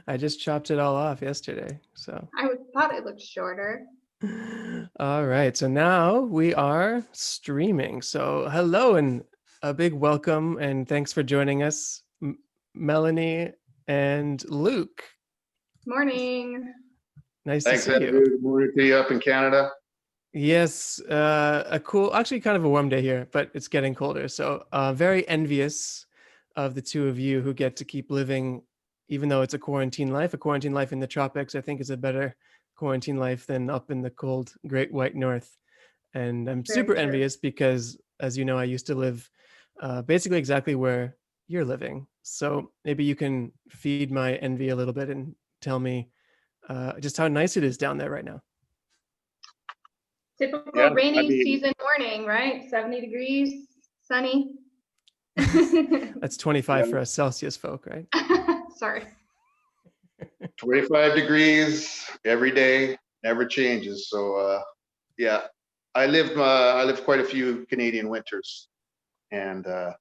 I just chopped it all off yesterday. So, thought it looked shorter. all right. So now we are streaming. So, hello and a big welcome and thanks for joining us, Melanie and Luke. Morning. Nice to Thanks, see you. Andrew. Good morning to you up in Canada. Yes, a cool, actually kind of a warm day here, but it's getting colder. So, very envious of the two of you who get to keep living, even though it's a quarantine life. A quarantine life in the tropics, I think, is a better quarantine life than up in the cold Great White North. And I'm Very super true. envious because, as you know, I used to live basically exactly where you're living. So maybe you can feed my envy a little bit and tell me just how nice it is down there right now. Typical Yeah, I rainy mean, season morning, right? 70 degrees, sunny. That's 25 yeah, for us Celsius folk, right? Sorry. 25 degrees every day, never changes. So, yeah, I lived quite a few Canadian winters, and I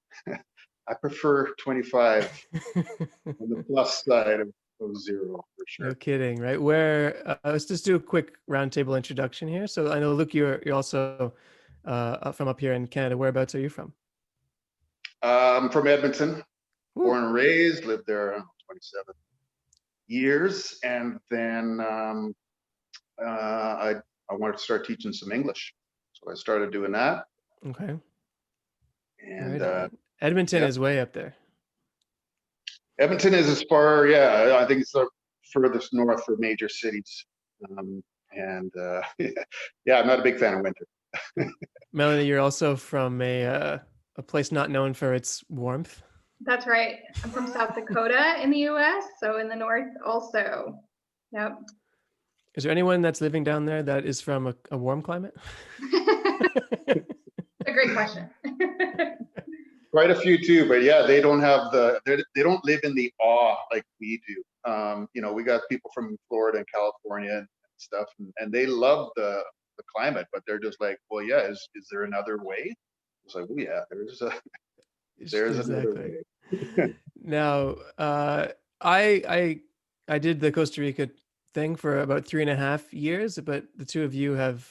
prefer 25 on the plus side of zero for No sure. kidding, right? Where let's just do a quick roundtable introduction here. So I know, Luke, you're also from up here in Canada. Whereabouts are you from? I'm from Edmonton, Woo. born and raised, lived there 27 years, and then I wanted to start teaching some English, so I started doing that, Okay, right and on. Edmonton yeah. is way up there. Edmonton is as far, yeah, I think it's the furthest north for major cities. And yeah, I'm not a big fan of winter. Melanie, you're also from a place not known for its warmth. That's right. I'm from South Dakota in the US, so in the north also. Yep. Is there anyone that's living down there that is from a warm climate? A great question. Quite a few too, but yeah, they don't have they don't live in the awe like we do. We got people from Florida and California and stuff, and they love the climate, but they're just like, well, yeah, is there another way? It's like, oh yeah, there's another Exactly. way. Now, I did the Costa Rica thing for about 3.5 years, but the two of you have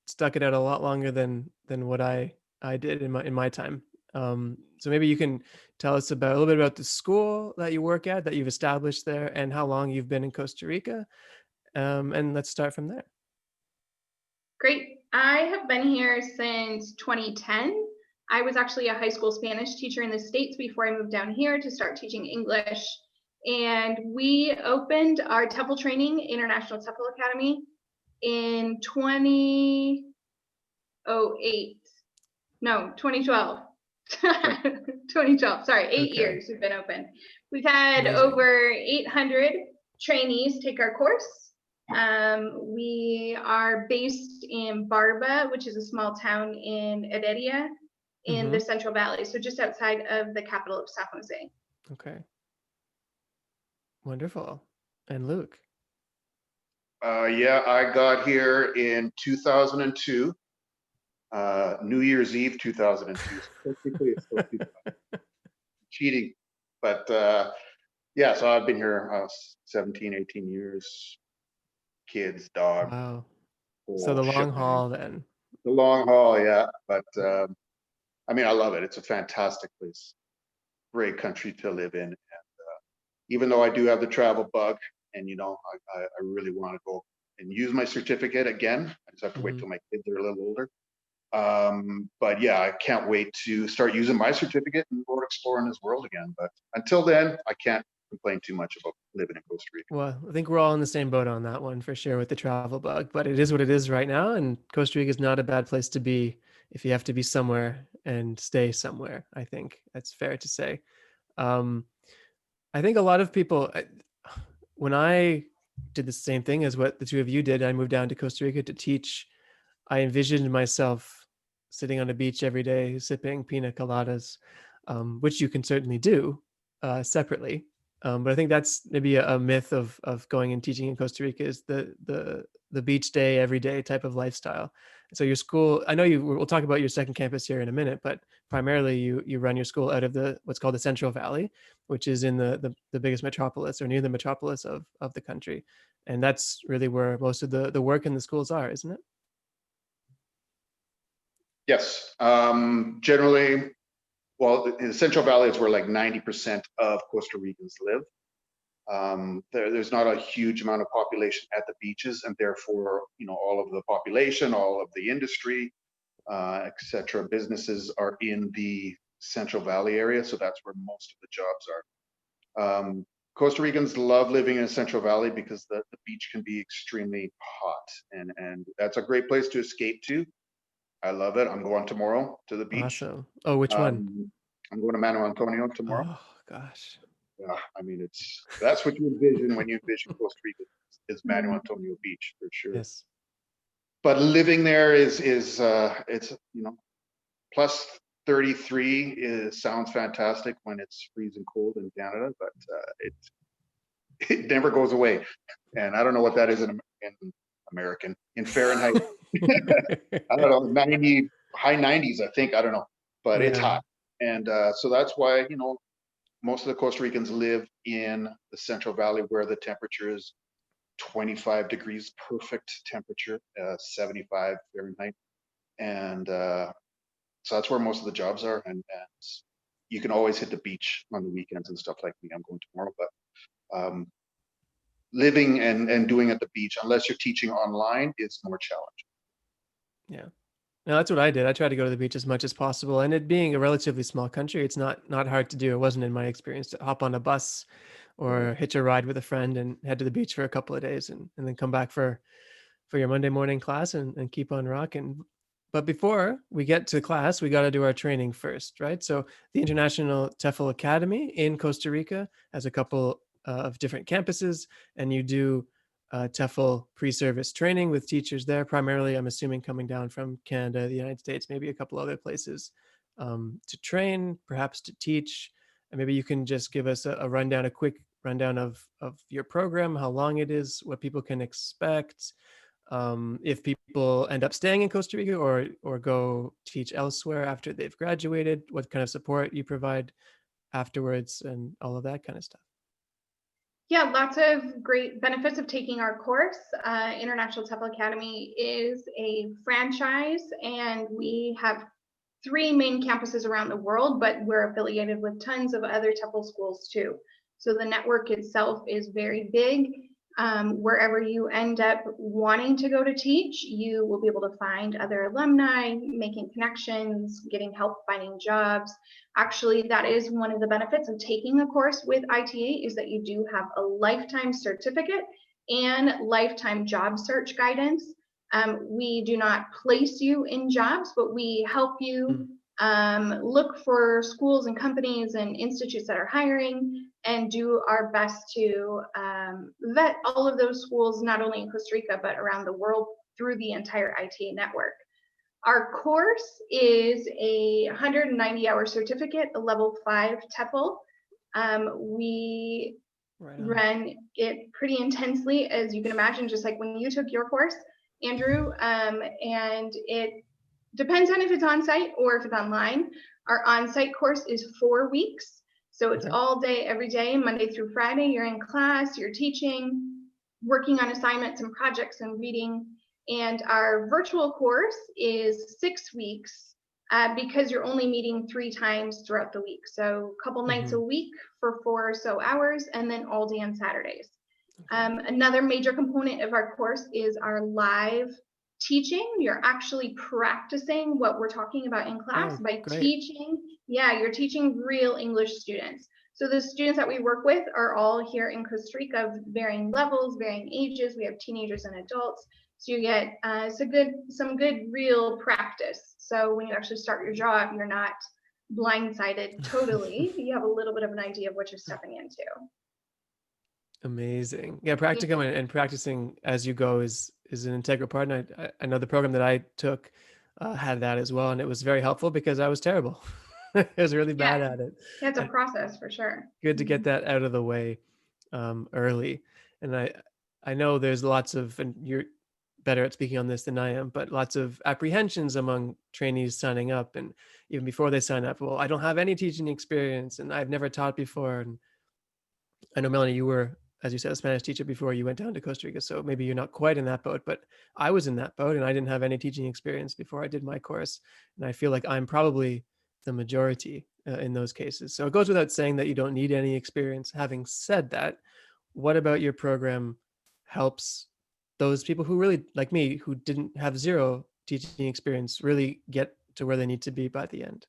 stuck it out a lot longer than what I did in my time. So maybe you can tell us about a little bit about the school that you work at, that you've established there, and how long you've been in Costa Rica. And let's start from there. Great. I have been here since 2010. I was actually a high school Spanish teacher in the States before I moved down here to start teaching English. And we opened our TEFL training, International TEFL Academy, in 2008. No, 2012. 2012. Sorry, 8 years we've been open. We've had Amazing. over 800 trainees take our course. We are based in Barba, which is a small town in Heredia in the Central Valley, so just outside of the capital of San Jose. Okay. Wonderful. And Luke? Yeah, I got here in 2002, New Year's Eve 2002. So technically, it's still 2000. Cheating, but yeah, so I've been here 17, 18 years. Kids, dog, Wow. So whole the long shebang. haul then. The long haul, yeah. But I mean, I love it. It's a fantastic place, great country to live in. And even though I do have the travel bug, and I really want to go and use my certificate again. I just have to wait till my kids are a little older. But yeah, I can't wait to start using my certificate and go exploring this world again. But until then, I can't complain too much about living in Costa Rica. Well, I think we're all in the same boat on that one for sure with the travel bug, but it is what it is right now. And Costa Rica is not a bad place to be if you have to be somewhere and stay somewhere. I think that's fair to say. Um, I think a lot of people, when I did the same thing as what the two of you did, I moved down to Costa Rica to teach. I envisioned myself sitting on a beach every day, sipping pina coladas, which you can certainly do separately. But I think that's maybe a myth of going and teaching in Costa Rica is the beach day, every day type of lifestyle. So your school, I know we'll talk about your second campus here in a minute, but primarily you run your school out of what's called the Central Valley. which is in the biggest metropolis or near the metropolis of the country. And that's really where most of the work in the schools are, isn't it? Yes. Generally, well, in the Central Valley is where like 90% of Costa Ricans live. There's not a huge amount of population at the beaches, and therefore, all of the population, all of the industry, etc., businesses are in the Central Valley area. So that's where most of the jobs are. Costa Ricans love living in the Central Valley because the beach can be extremely hot, and that's a great place to escape to. I love it. I'm going tomorrow to the beach. Awesome. Oh, which one? I'm going to Mano Antonio tomorrow. Oh gosh. Yeah, I mean, that's what you envision when you envision Costa Rica is Mano Antonio Beach for sure. Yes. But living there is it's plus 33 sounds fantastic when it's freezing cold in Canada, but it never goes away. And I don't know what that is in Fahrenheit. I don't know, 90, high 90s, I think. I don't know, but it's hot. And so that's why, most of the Costa Ricans live in the Central Valley where the temperature is 25 degrees, perfect temperature, 75 Fahrenheit. And so that's where most of the jobs are. And you can always hit the beach on the weekends and stuff like me. I'm going tomorrow, but living and doing at the beach, unless you're teaching online, is more challenging. Yeah. No, that's what I did. I tried to go to the beach as much as possible. And it being a relatively small country, it's not hard to do. It wasn't in my experience to hop on a bus or hitch a ride with a friend and head to the beach for a couple of days and then come back for your Monday morning class and keep on rocking. But before we get to class, we got to do our training first, right? So the International TEFL Academy in Costa Rica has a couple of different campuses, and you do TEFL pre-service training with teachers there, primarily, I'm assuming, coming down from Canada, the United States, maybe a couple other places to train, perhaps to teach. And maybe you can just give us a quick rundown of your program, how long it is, what people can expect, if people end up staying in Costa Rica or go teach elsewhere after they've graduated, what kind of support you provide afterwards, and all of that kind of stuff. Yeah, lots of great benefits of taking our course. International TEFL Academy is a franchise, and we have 3 main campuses around the world, but we're affiliated with tons of other TEFL schools too. So the network itself is very big. Wherever you end up wanting to go to teach, you will be able to find other alumni, making connections, getting help finding jobs. Actually, that is one of the benefits of taking a course with ITA, is that you do have a lifetime certificate and lifetime job search guidance. We do not place you in jobs, but we help you look for schools and companies and institutes that are hiring, and do our best to vet all of those schools, not only in Costa Rica, but around the world through the entire ITA network. Our course is a 190-hour certificate, a level 5 TEFL. We run it pretty intensely, as you can imagine, just like when you took your course, Andrew, and it depends on if it's on site or if it's online. Our on-site course is 4 weeks. So it's all day, every day, Monday through Friday. You're in class, you're teaching, working on assignments and projects and reading. And our virtual course is 6 weeks because you're only meeting 3 times throughout the week. So a couple nights a week for 4 or so hours, and then all day on Saturdays. Another major component of our course is our live teaching. You're actually practicing what we're talking about in class by teaching. Yeah, you're teaching real English students. So the students that we work with are all here in Costa Rica of varying levels, varying ages. We have teenagers and adults. So you get some good real practice. So when you actually start your job, you're not blindsided totally. You have a little bit of an idea of what you're stepping into. Amazing. Yeah, practicing and practicing as you go is an integral part. And I know the program that I took had that as well, and it was very helpful because I was terrible. I was really bad at it. Yeah, it's a process for sure. Good to get that out of the way early. And I know there's lots of, and better at speaking on this than I am, but lots of apprehensions among trainees signing up, and even before they sign up, well, I don't have any teaching experience and I've never taught before. And I know, Melanie, you were, as you said, a Spanish teacher before you went down to Costa Rica, so maybe you're not quite in that boat, but I was in that boat and I didn't have any teaching experience before I did my course. And I feel like I'm probably the majority in those cases. So it goes without saying that you don't need any experience. Having said that, what about your program helps those people who really, like me, who didn't have zero teaching experience, really get to where they need to be by the end?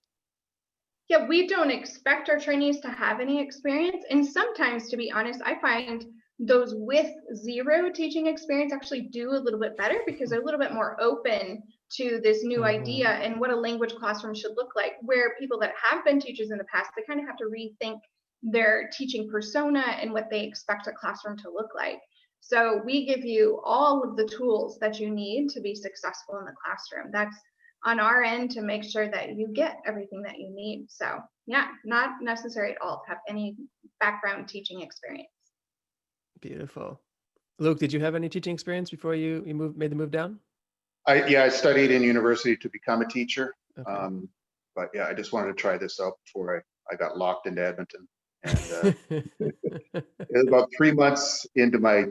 Yeah, we don't expect our trainees to have any experience. And sometimes, to be honest, I find those with zero teaching experience actually do a little bit better because they're a little bit more open to this new idea Mm-hmm. and what a language classroom should look like. Where people that have been teachers in the past, they kind of have to rethink their teaching persona and what they expect a classroom to look like. So we give you all of the tools that you need to be successful in the classroom. That's on our end to make sure that you get everything that you need. So yeah, not necessary at all to have any background teaching experience. Beautiful. Luke, did you have any teaching experience before you made the move down? I studied in university to become a teacher. Okay. Um, but yeah, I just wanted to try this out before I got locked into Edmonton. And it was about 3 months into my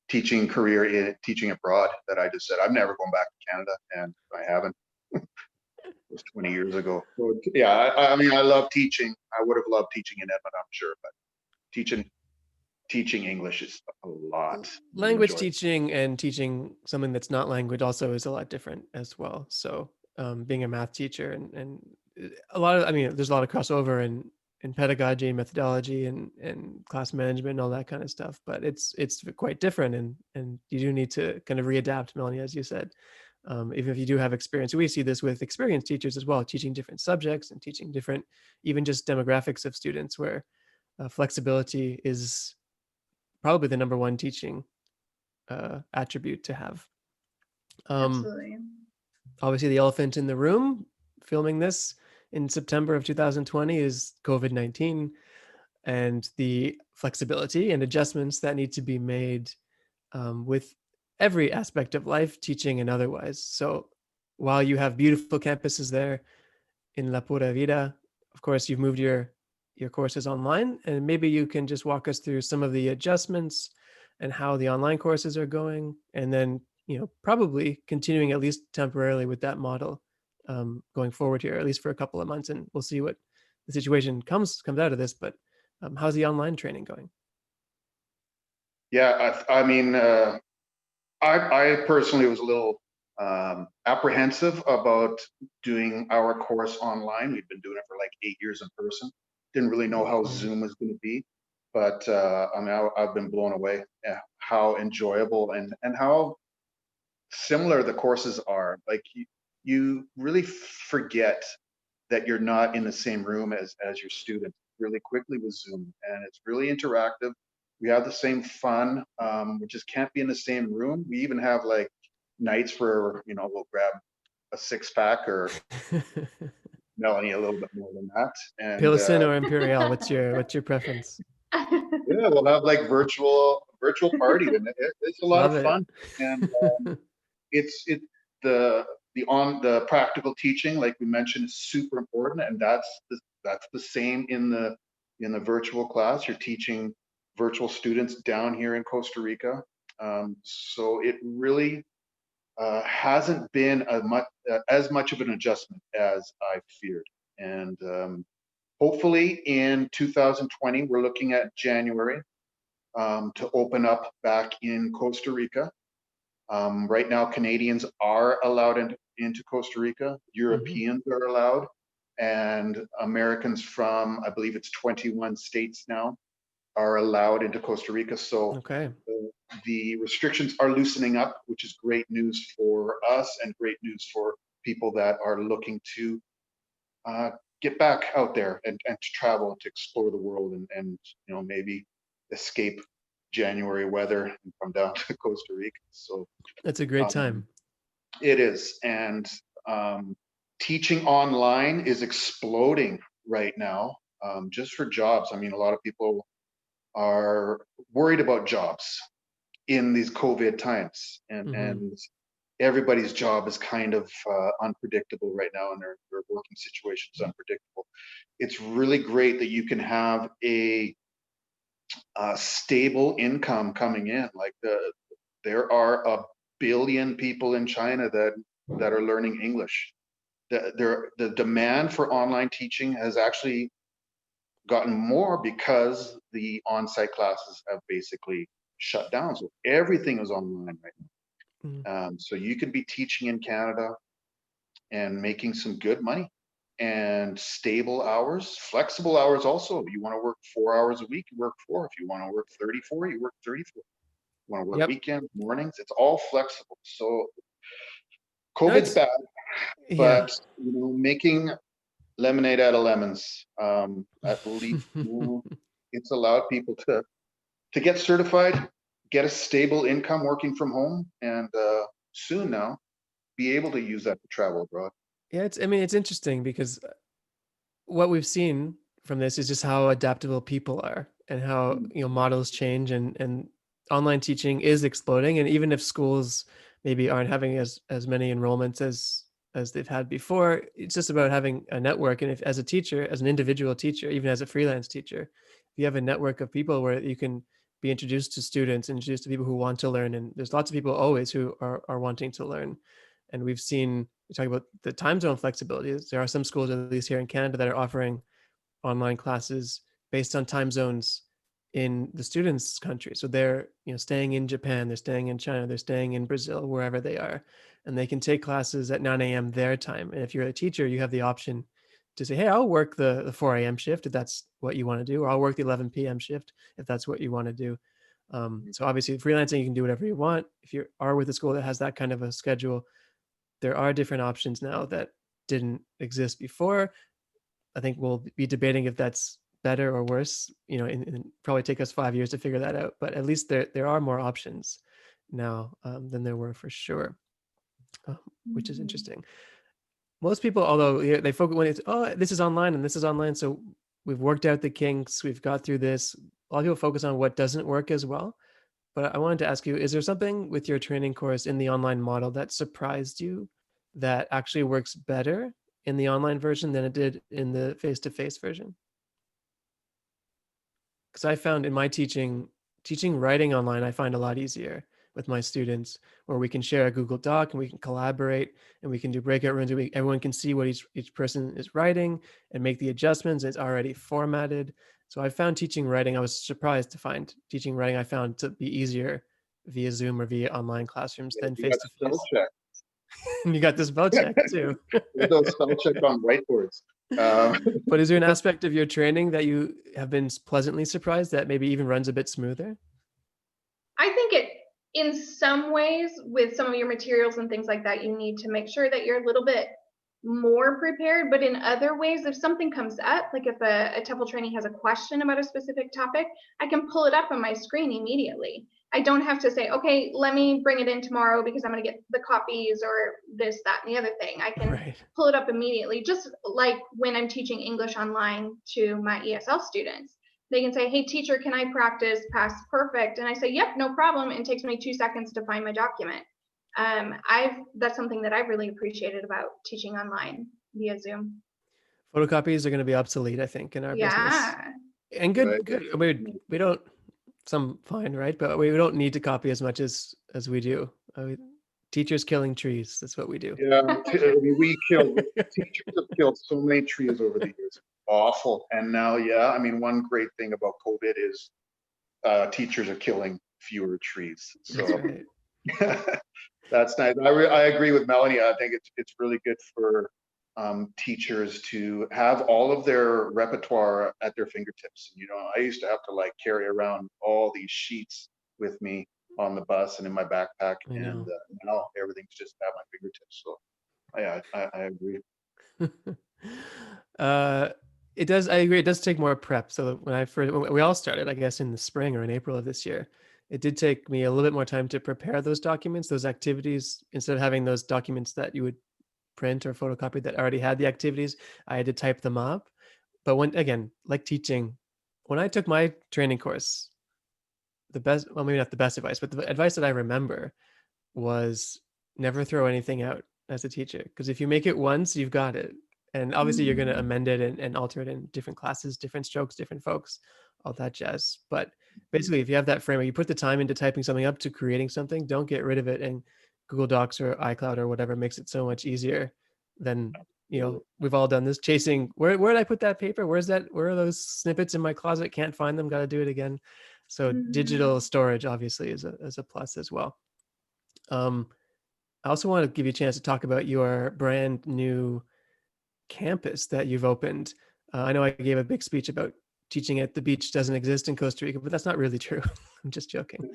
teaching career in teaching abroad that I just said, I'm never going back to Canada. And I haven't. It was 20 years ago. So yeah, I mean, I love teaching. I would have loved teaching in Edmonton, I'm sure, but teaching English is a lot more Language enjoyable. teaching and teaching something that's not language also is a lot different as well. So being a math teacher and a lot of, I mean, there's a lot of crossover in pedagogy and methodology and class management and all that kind of stuff, but it's quite different, and you do need to kind of readapt, Melanie, as you said. Even if you do have experience, we see this with experienced teachers as well, teaching different subjects and teaching different, even just demographics of students, where flexibility is probably the number one teaching attribute to have. Absolutely. Obviously, the elephant in the room, filming this in September of 2020, is COVID-19 and the flexibility and adjustments that need to be made with every aspect of life, teaching and otherwise. So while you have beautiful campuses there in La Pura Vida, of course, you've moved your courses online, and maybe you can just walk us through some of the adjustments and how the online courses are going, and then probably continuing at least temporarily with that model going forward here, at least for a couple of months, and we'll see what the situation comes out of this. But how's the online training going? Yeah, I mean, I personally was a little apprehensive about doing our course online. We've been doing it for like 8 years in person. Didn't really know how Zoom was going to be, but I mean, I've been blown away at how enjoyable and how similar the courses are. Like you really forget that you're not in the same room as your students really quickly with Zoom, and it's really interactive. We have the same fun. We just can't be in the same room. We even have like nights where we'll grab a 6-pack, or Melanie a little bit more than that, and Pilsen or Imperial? What's your preference? yeah, we'll have like virtual party, and it's a lot Love of it. fun. And it's the practical teaching, like we mentioned, is super important, and that's the same in the virtual class. You're teaching virtual students down here in Costa Rica, so it really hasn't been as much of an adjustment as I feared. And hopefully in 2020, we're looking at January to open up back in Costa Rica. Right now, Canadians are allowed into Costa Rica. Europeans are allowed, and Americans from, I believe it's 21 states now, are allowed into Costa Rica. So Okay. the restrictions are loosening up, which is great news for us and great news for people that are looking to get back out there and to travel and to explore the world, and maybe escape January weather and come down to Costa Rica. So That's a great um, time. it is. And teaching online is exploding right now, just for jobs. I mean, a lot of people are worried about jobs in these COVID times, and everybody's job is kind of unpredictable right now, and their working situation is unpredictable. It's really great that you can have a stable income coming in. Like there are a billion people in China that are learning English. The demand for online teaching has actually gotten more because the on-site classes have basically shut down. So everything is online right now. So you could be teaching in Canada and making some good money and stable hours, flexible hours also. You want to work 4 hours a week, you work 4. If you want to work 34, you work 34. You want to work Yep. weekends, mornings, it's all flexible. So No, COVID's bad, yeah. but making lemonade out of lemons. At least it's allowed people to get certified, get a stable income working from home, and soon now be able to use that to travel abroad. Yeah, it's interesting because what we've seen from this is just how adaptable people are and how models change, and online teaching is exploding. And even if schools maybe aren't having as many enrollments as they've had before, it's just about having a network. And if as a teacher, as an individual teacher, even as a freelance teacher, if you have a network of people where you can be introduced to students, introduced to people who want to learn, and there's lots of people always who are wanting to learn. And we've seen, we talk about the time zone flexibilities. There are some schools, at least here in Canada, that are offering online classes based on time zones in the students' country. So they're staying in Japan, they're staying in China, they're staying in Brazil, wherever they are, and they can take classes at 9 a.m. their time. And if you're a teacher, you have the option to say, hey, I'll work the 4 a.m. shift if that's what you want to do, or I'll work the 11 p.m. shift if that's what you want to do. So obviously freelancing, you can do whatever you want. If you are with a school that has that kind of a schedule, there are different options now that didn't exist before. I think we'll be debating if that's better or worse. And probably take us 5 years to figure that out. But at least there are more options now than there were for sure, which is interesting. Most people, although they focus when it's this is online and this is online, so we've worked out the kinks, we've got through this. A lot of people focus on what doesn't work as well. But I wanted to ask you, is there something with your training course in the online model that surprised you that actually works better in the online version than it did in the face-to-face version? Because I found in my teaching writing online, I find a lot easier with my students, where we can share a Google Doc and we can collaborate and we can do breakout rooms. Everyone can see what each person is writing and make the adjustments. It's already formatted. So I found teaching writing, I was surprised to find teaching writing, I found to be easier via Zoom or via online classrooms Yeah, than you got spell face-to-face. check. And you got the spell check too. Those spell check on whiteboards. But is there an aspect of your training that you have been pleasantly surprised that maybe even runs a bit smoother? I think in some ways, with some of your materials and things like that, you need to make sure that you're a little bit more prepared. But in other ways, if something comes up, like if a TEFL trainee has a question about a specific topic, I can pull it up on my screen immediately. I don't have to say, okay, let me bring it in tomorrow because I'm going to get the copies or this, that, and the other thing. I can pull it up immediately, just like when I'm teaching English online to my ESL students. They can say, hey, teacher, can I practice past perfect? And I say, yep, no problem. And it takes me 2 seconds to find my document. That's something that I've really appreciated about teaching online via Zoom. Photocopies are going to be obsolete, I think, in our business. And good, Right. good. We don't, some fine, right? But we don't need to copy as much as we do. Teachers killing trees. That's what we do. Yeah, teachers have killed so many trees over the years. Awful. And now, one great thing about COVID is teachers are killing fewer trees. So That's right. that's nice. I agree with Melanie. I think it's really good for teachers to have all of their repertoire at their fingertips. I used to have to carry around all these sheets with me on the bus and in my backpack, and now everything's just at my fingertips. So I agree. It does. I agree. It does take more prep. So when we all started, I guess in the spring or in April of this year, it did take me a little bit more time to prepare those documents, those activities. Instead of having those documents that you would print or photocopy that already had the activities, I had to type them up. But like teaching, when I took my training course, maybe not the best advice, but the advice that I remember was never throw anything out as a teacher, because if you make it once, you've got it. And obviously you're going to Mhm. amend it and alter it in different classes, different strokes, different folks, all that jazz. But basically, if you have that framework, you put the time into typing something up to creating something, don't get rid of it. And Google Docs or iCloud or whatever makes it so much easier than, we've all done this, chasing, where did I put that paper? Where are those snippets in my closet? Can't find them. Got to do it again. So digital Mhm. storage obviously is a plus as well. Um, I also want to give you a chance to talk about your brand new campus that you've opened. I know I gave a big speech about teaching at the beach doesn't exist in Costa Rica, but that's not really true. I'm just joking.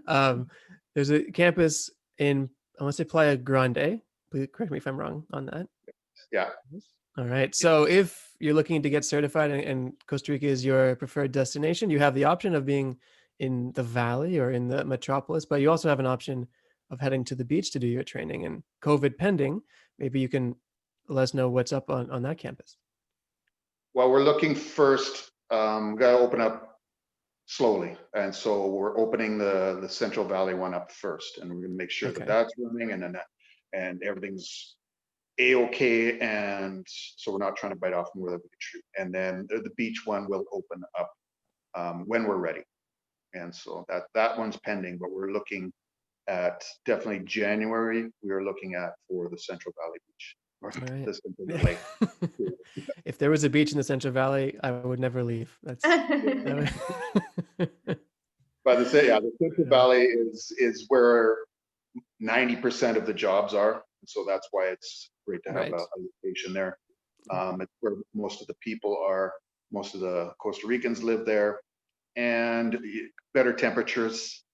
Um, there's a campus in, I want to say Playa Grande. Please correct me if I'm wrong on that. Yeah. All right. Yeah. So if you're looking to get certified and Costa Rica is your preferred destination, you have the option of being in the valley or in the metropolis, but you also have an option of heading to the beach to do your training. And COVID pending, maybe you can let us know what's up on that campus. Well, we're looking first, got to open up slowly. And so we're opening the Central Valley one up first, and we're going to make sure that Okay. that's running and everything's a-okay. And so we're not trying to bite off more than we can chew. And then the beach one will open up when we're ready. And so that one's pending, but we're looking at definitely January. We are looking at for the Central Valley Beach or All right. the Central Valley. If there was a beach in the Central Valley, I would never leave. That would. But the Central Yeah. Valley is where 90% of the jobs are. And so that's why it's great to have Right. a location there. It's where most of the people are, most of the Costa Ricans live there, and better temperatures.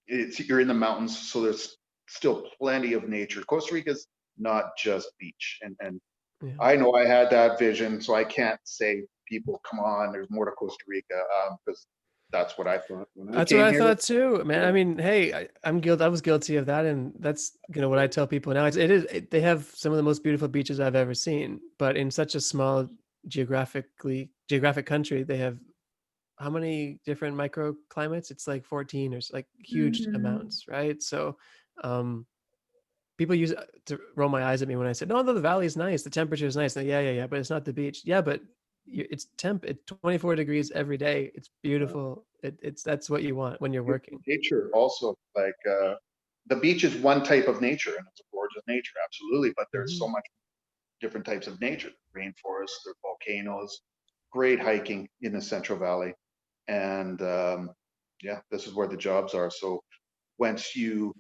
You're in the mountains, so there's still plenty of nature. Costa Rica's not just beach. And Yeah. I know I had that vision, so I can't say people, come on, there's more to Costa Rica, because that's what I thought when I That's what came I here. thought too, man. I mean, hey, I'm guilty. I was guilty of that, and that's what I tell people now. They have some of the most beautiful beaches I've ever seen, but in such a small geographic country, they have how many different microclimates? It's like 14 or like huge Mhm. amounts, right? So, um, people use it to roll my eyes at me when I said, "No, no, the valley is nice. The temperature is nice." Like, yeah, yeah, yeah, but it's not the beach. Yeah, but it's 24 degrees every day. It's beautiful. That's what you want when you're Beautiful working. nature also, like the beach is one type of nature, and it's a gorgeous nature, absolutely, but there's Mhm. so much different types of nature. Rainforests, there's volcanoes, great hiking in the Central Valley. And yeah, this is where the jobs are. So once you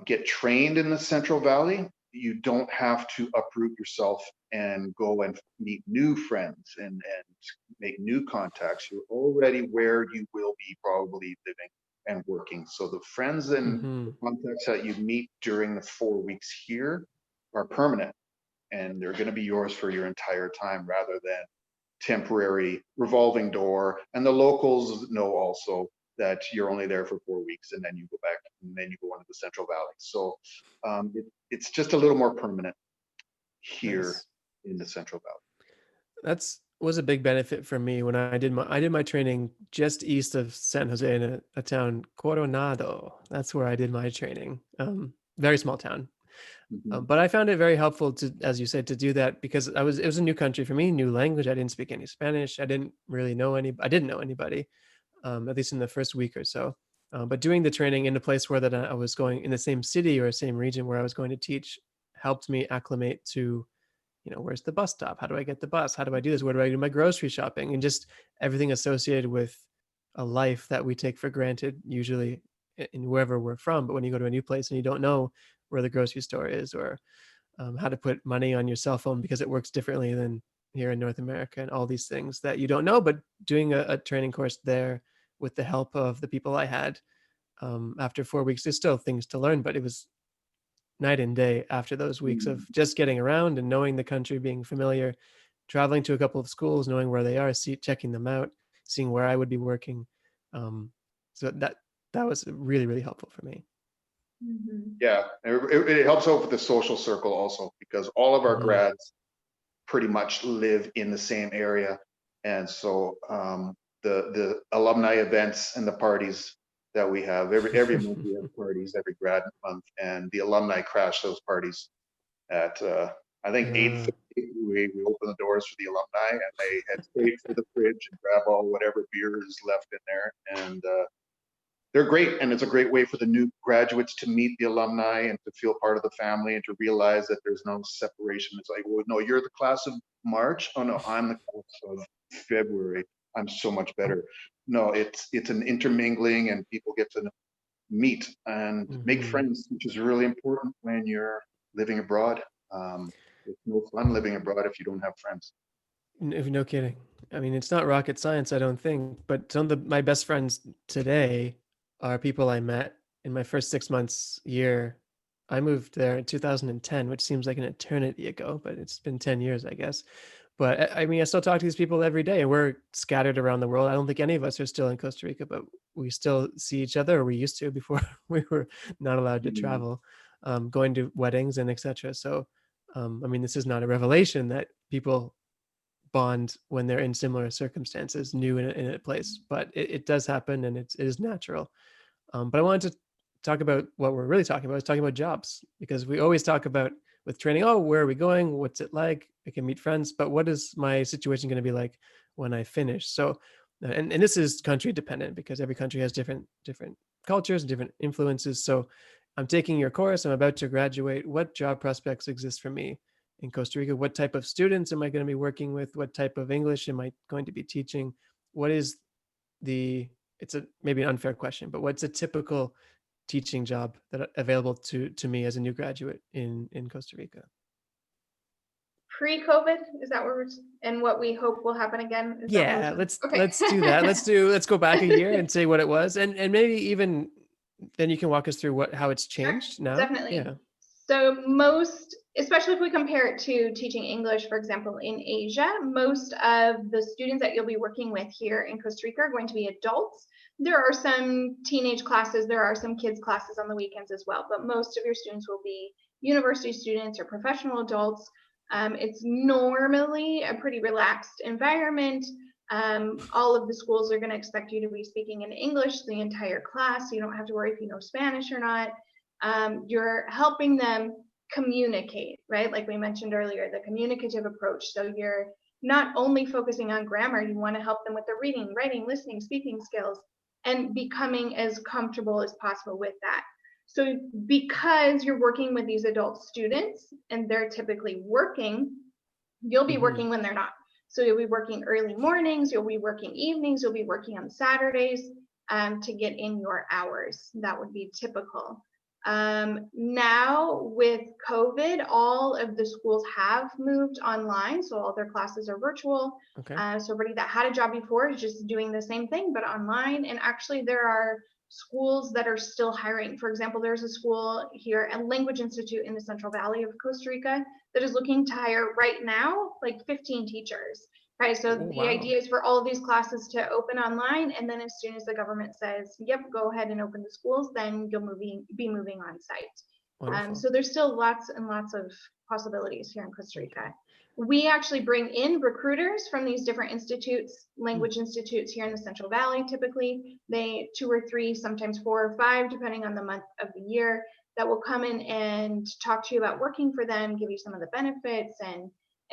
get trained in the Central Valley, you don't have to uproot yourself and go and meet new friends and make new contacts. You're already where you will be probably living and working. So the friends and the Mhm. contacts that you meet during the 4 weeks here are permanent, and they're going to be yours for your entire time rather than temporary revolving door. And the locals know also that you're only there for 4 weeks and then you go back and then you go into the Central Valley. So it's just a little more permanent here Nice. in the Central Valley. That's was a big benefit for me when I did my training just east of San Jose in a town Coronado. That's where I did my training. Very small town. Mhm. But I found it very helpful to, as you said, to do that because it was a new country for me, new language. I didn't speak any Spanish. I didn't know anybody, at least in the first week or so. But doing the training in a place where that I was going in the same city or same region where I was going to teach helped me acclimate to, where's the bus stop? How do I get the bus? How do I do this? Where do I do my grocery shopping? And just everything associated with a life that we take for granted, usually in wherever we're from. But when you go to a new place and you don't know where the grocery store is or how to put money on your cell phone because it works differently than here in North America and all these things that you don't know, but doing a training course there with the help of the people I had after 4 weeks, there's still things to learn, but it was night and day after those weeks of just getting around and knowing the country, being familiar, traveling to a couple of schools, knowing where they are, checking them out, seeing where I would be working. Um, so that was really, really helpful for me. Mhm. Yeah, it helps out with the social circle also because all of our Mhm. grads pretty much live in the same area. And so the alumni events and the parties that we have. Every month we have parties, every grad month, and the alumni crash those parties at I think Uh, 8:30. We open the doors for the alumni, and they head straight for the fridge and grab all whatever beer is left in there, and they're great. And it's a great way for the new graduates to meet the alumni and to feel part of the family and to realize that there's no separation. It's like, well, no, you're the class of March. Oh no, I'm the class of February. I'm so much better. No, it's an intermingling, and people get to meet and make mhm. friends, which is really important when you're living abroad. It's no fun living abroad if you don't have friends. No kidding. I mean, it's not rocket science, I don't think, but some of my best friends today are people I met in my first 6 months year. I moved there in 2010, which seems like an eternity ago, but it's been 10 years, I guess. But I mean, I still talk to these people every day, and we're scattered around the world. I don't think any of us are still in Costa Rica, but we still see each other, or we used to before we were not allowed to Mm, travel, going to weddings and etc. So, I mean, this is not a revelation that people bond when they're in similar circumstances, new in a place, but it does happen, and it is natural. But I wanted to talk about what we're really talking about is talking about jobs, because we always talk about with training, oh, where are we going? What's it like? I can meet friends, but what is my situation going to be like when I finish? So, and this is country dependent because every country has different cultures and different influences. So I'm taking your course, I'm about to graduate. What job prospects exist for me in Costa Rica? What type of students am I going to be working with? What type of English am I going to be teaching? What is the it's a maybe an unfair question, but what's a typical teaching job that available to me as a new graduate in Costa Rica? Pre-COVID, is that what we're, and what we hope will happen again? Is that what we're Yeah, saying? let's Okay. let's do that. Let's go back a year and say what it was, and maybe even then you can walk us through what how it's Sure, changed now. definitely. Yeah. So most, especially if we compare it to teaching English, for example, in Asia, most of the students that you'll be working with here in Costa Rica are going to be adults. There are some teenage classes, there are some kids classes on the weekends as well, but most of your students will be university students or professional adults. It's normally a pretty relaxed environment. All of the schools are going to expect you to be speaking in English the entire class, so you don't have to worry if you know Spanish or not. You're helping them communicate, right? Like we mentioned earlier, the communicative approach. So you're not only focusing on grammar, you want to help them with the reading, writing, listening, speaking skills, and becoming as comfortable as possible with that. So because you're working with these adult students and they're typically working, you'll be Hmm. working when they're not. So you'll be working early mornings, you'll be working evenings, you'll be working on Saturdays to get in your hours. That would be typical. Now with COVID, all of the schools have moved online, so all their classes are virtual. Okay. So everybody that had a job before is just doing the same thing, but online. And actually there are schools that are still hiring. For example, there's a school here, a language institute in the Central Valley of Costa Rica, that is looking to hire right now like 15 teachers. Right, so Oh, the wow. idea is for all of these classes to open online, and then as soon as the government says, yep, go ahead and open the schools, then you'll be moving on site. Wonderful. So there's still lots and lots of possibilities here in Costa Okay. Rica. We actually bring in recruiters from these different institutes, Hmm. language institutes here in the Central Valley. Typically, they 2 or 3, sometimes 4 or 5, depending on the month of the year, that will come in and talk to you about working for them, give you some of the benefits, and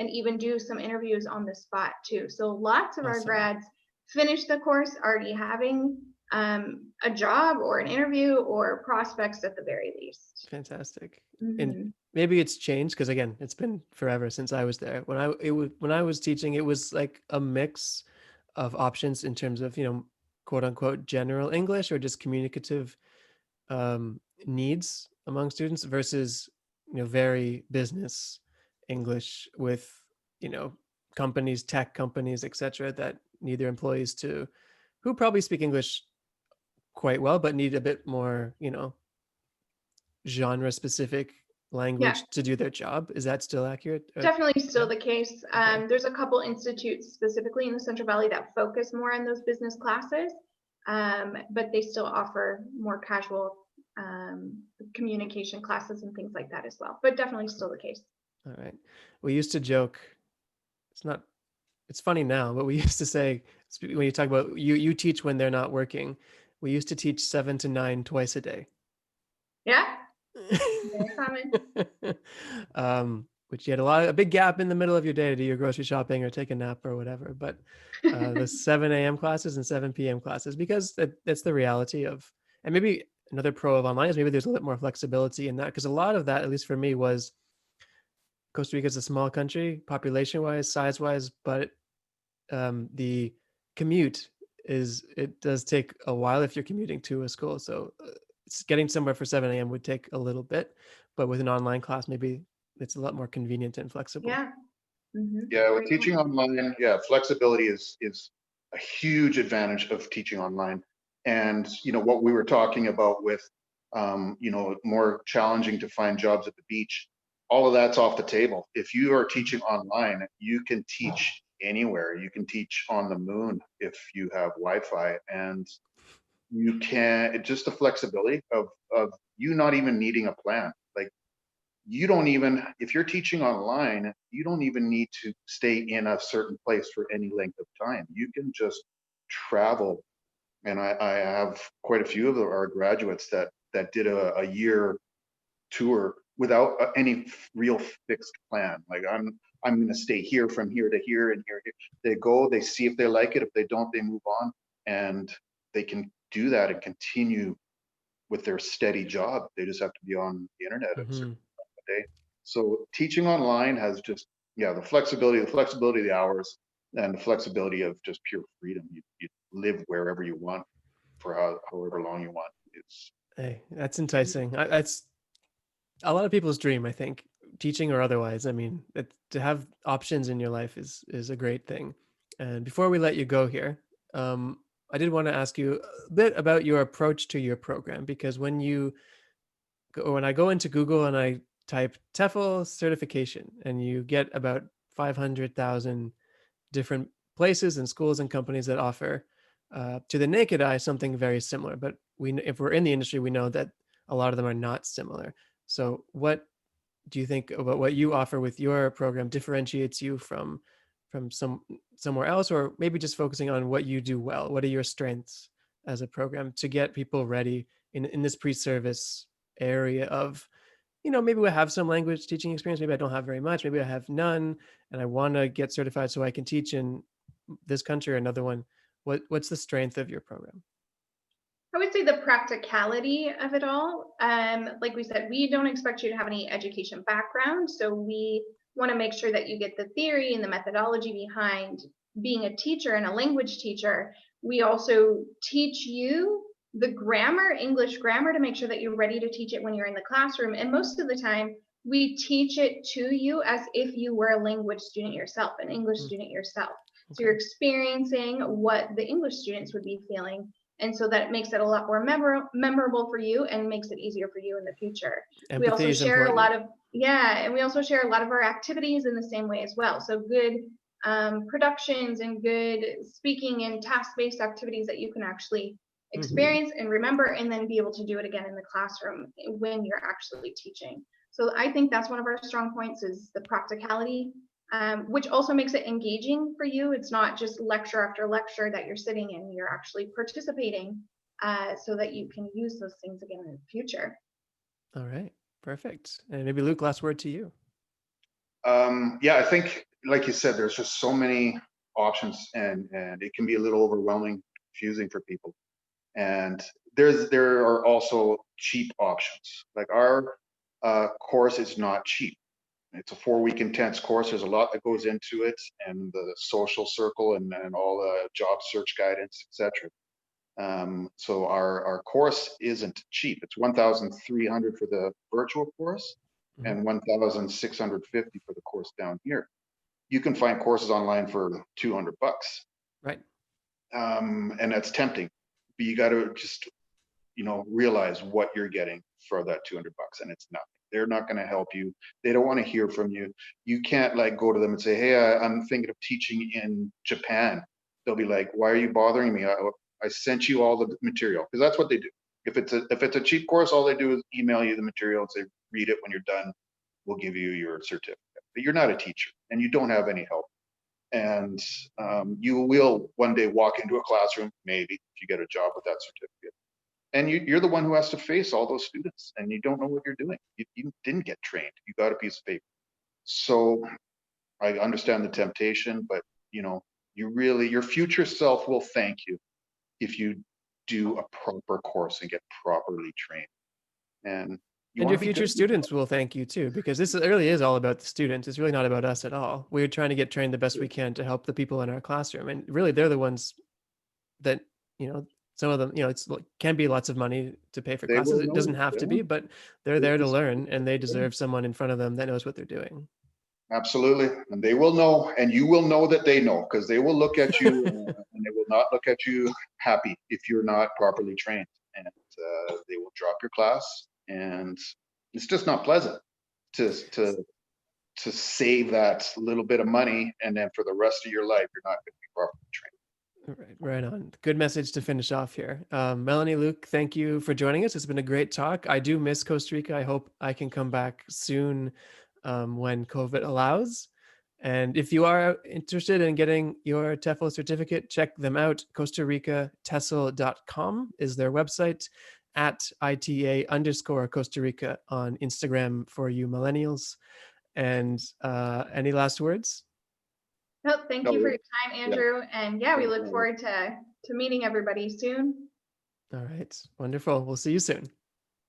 even do some interviews on the spot too. So lots of our Awesome. grads finish the course already having a job or an interview or prospects at the very least. Fantastic. And Mm-hmm. maybe it's changed because again, it's been forever since I was there. When I was teaching, it was like a mix of options in terms of, quote unquote general English or just communicative needs among students versus, very business English with, you know, companies, tech companies, etc., that need their employees to who probably speak English quite well, but need a bit more, genre specific Yeah, language to do their job. Is that still accurate? definitely Yeah. still the case. Okay. There's a couple institutes specifically in the Central Valley that focus more on those business classes, but they still offer more casual communication classes and things like that as well. But definitely still the case. All right. We used to joke. It's not. It's funny now, but we used to say when you talk about you teach when they're not working. we used to teach 7 to 9 twice a day. Yeah, very common. Which you had a big gap in the middle of your day to do your grocery shopping or take a nap or whatever. But the 7 a.m. classes and 7 p.m. classes, because that's the reality of, and maybe another pro of online is maybe there's a little more flexibility in that, because a lot of that, at least for me, was Costa Rica is a small country, population wise, size wise, but the commute it does take a while if you're commuting to a school. So it's getting somewhere for 7 a.m. would take a little bit, but with an online class, maybe it's a lot more convenient and flexible. Yeah. Yeah, with Great teaching point. online, yeah, flexibility is a huge advantage of teaching online. And what we were talking about with more challenging to find jobs at the beach, all of that's off the table. If you are teaching online, you can teach anywhere. You can teach on the moon if you have Wi-Fi, and you can just the flexibility of you not even needing a plan. Like, you don't even, if you're teaching online, you don't even need to stay in a certain place for any length of time. You can just travel. And I have quite a few of our graduates that did a year tour without any real fixed plan. Like, I'm going to stay here from here to here and here. They go, they see if they like it. If they don't, they move on, and they can do that and continue with their steady job. They just have to be on the internet at a certain Hmm. time of the day. So teaching online has just, yeah, the flexibility of the hours, and the flexibility of just pure freedom. You live wherever you want for however long you want. It's Hey, that's enticing. That's a lot of people's dream, I think, teaching or otherwise. I mean, to have options in your life is a great thing. And before we let you go here, I did want to ask you a bit about your approach to your program, because when I go into Google and I type TEFL certification, and you get about 500,000 different places and schools and companies that offer, to the naked eye, something very similar. But if we're in the industry, we know that a lot of them are not similar. So, what do you think about what you offer with your program differentiates you from somewhere else, or maybe just focusing on what you do well? What are your strengths as a program to get people ready in this pre-service area of, maybe we have some language teaching experience, maybe I don't have very much, maybe I have none, and I want to get certified so I can teach in this country or another one. What's the strength of your program? I would say the practicality of it all. Like we said, we don't expect you to have any education background. So we want to make sure that you get the theory and the methodology behind being a teacher and a language teacher. We also teach you the grammar, English grammar, to make sure that you're ready to teach it when you're in the classroom. And most of the time, we teach it to you as if you were a language student yourself, an English Hmm. student yourself. So you're Okay. experiencing what the English students would be feeling, and so that makes it a lot more memorable for you and makes it easier for you in the future. We Empathy also is share a important. lot of, yeah, and we also share a lot of our activities in the same way as well. So good productions and good speaking and task-based activities that you can actually Hmm. experience and remember, and then be able to do it again in the classroom when you're actually teaching. So I think that's one of our strong points, is the practicality, which also makes it engaging for you. It's not just lecture after lecture that you're sitting in, you're actually participating, so that you can use those things again in the future. All right. Perfect. And maybe Luke, last word to you. yeah, I think, like you said, there's just so many options, and it can be a little overwhelming, confusing for people. And there are also cheap options. Like, our course is not cheap. It's a 4-week intense course. There's a lot that goes into it, and the social circle, and all the job search guidance, etc. So our course isn't cheap. It's 1,300 for the virtual course, Hmm. and 1,650 for the course down here. You can find courses online for $200, Right. and that's tempting. But you got to just realize what you're getting for that $200, and it's nothing. They're not going to help you. They don't want to hear from you. You can't like go to them and say, "Hey, I'm thinking of teaching in Japan." They'll be like, "Why are you bothering me? I sent you all the material," because that's what they do. If it's a cheap course, all they do is email you the material and say, "Read it. When you're done, we'll give you your certificate." But you're not a teacher, and you don't have any help. And you will one day walk into a classroom, maybe if you get a job with that certificate, and you're the one who has to face all those students, and you don't know what you're doing. You didn't get trained. You got a piece of paper. So I understand the temptation, but your future self will thank you if you do a proper course and get properly trained. And you And want your to be future good. students will thank you too, because this really is all about the students. It's really not about us at all. We're trying to get trained the best we can to help the people in our classroom. And really, they're the ones that, some of them, can be lots of money to pay for They classes. will It know. doesn't have to Yeah. be, but they're there to learn, and they deserve someone in front of them that knows what they're doing. Absolutely. And they will know, and you will know that they know, because they will look at you and they will not look at you happy if you're not properly trained. And they will drop your class, and it's just not pleasant to save that little bit of money, and then for the rest of your life, you're not going to be properly trained. Right on. Good message to finish off here. Melanie, Luke, thank you for joining us. It's been a great talk. I do miss Costa Rica. I hope I can come back soon when COVID allows. And if you are interested in getting your TEFL certificate, check them out. Costa Rica TESL.com is their website, at ITA_Costa Rica on Instagram for you millennials. And any last words? Nope, thank you for your time, Yeah. Andrew. And yeah, we look forward to meeting everybody soon. All right. Wonderful. We'll see you soon.